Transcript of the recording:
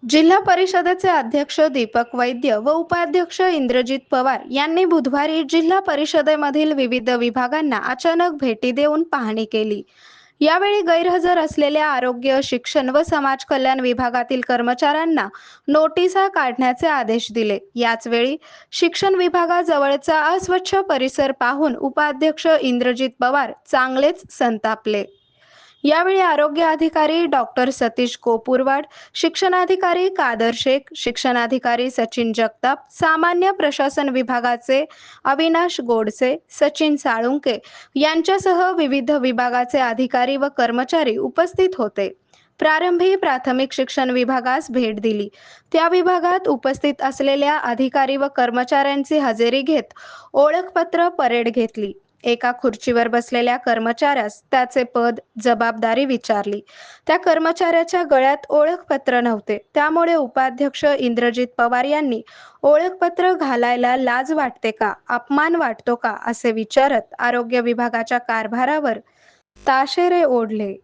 जिल्हा परिषदेचे अध्यक्ष दीपक वैद्य व उपाध्यक्ष इंद्रजित पवार यांनी बुधवारी जिल्हा परिषदेमधील विविध विभागांना अचानक भेटी देऊन पाहणी केली. यावेळी गैरहजर असलेल्या आरोग्य, शिक्षण व समाज कल्याण विभागातील कर्मचाऱ्यांना नोटिसा काढण्याचे आदेश दिले. याचवेळी शिक्षण विभागाजवळचा अस्वच्छ परिसर पाहून उपाध्यक्ष इंद्रजित पवार चांगलेच संतापले. यावेळी आरोग्य अधिकारी डॉक्टर सतीश कोपुरवाड, शिक्षणाधिकारी कादर शेख, शिक्षणाधिकारी सचिन जगताप, सामान्य प्रशासन विभागाचे अविनाश गोडसे, सचिन साळुंके यांच्यासह विविध विभागाचे अधिकारी व कर्मचारी उपस्थित होते. प्रारंभी प्राथमिक शिक्षण विभागास भेट दिली. त्या विभागात उपस्थित असलेल्या अधिकारी व कर्मचाऱ्यांची हजेरी घेत ओळखपत्र परेड घेतली. एका खुर्चीवर बसलेल्या कर्मचाऱ्यास त्याचे पद, जबाबदारी विचारली. त्या कर्मचाऱ्याच्या गळ्यात ओळखपत्र नव्हते. त्यामुळे उपाध्यक्ष इंद्रजित पवार यांनी ओळखपत्र घालायला लाज वाटते का, अपमान वाटतो का असे विचारत आरोग्य विभागाच्या कारभारावर ताशेरे ओढले.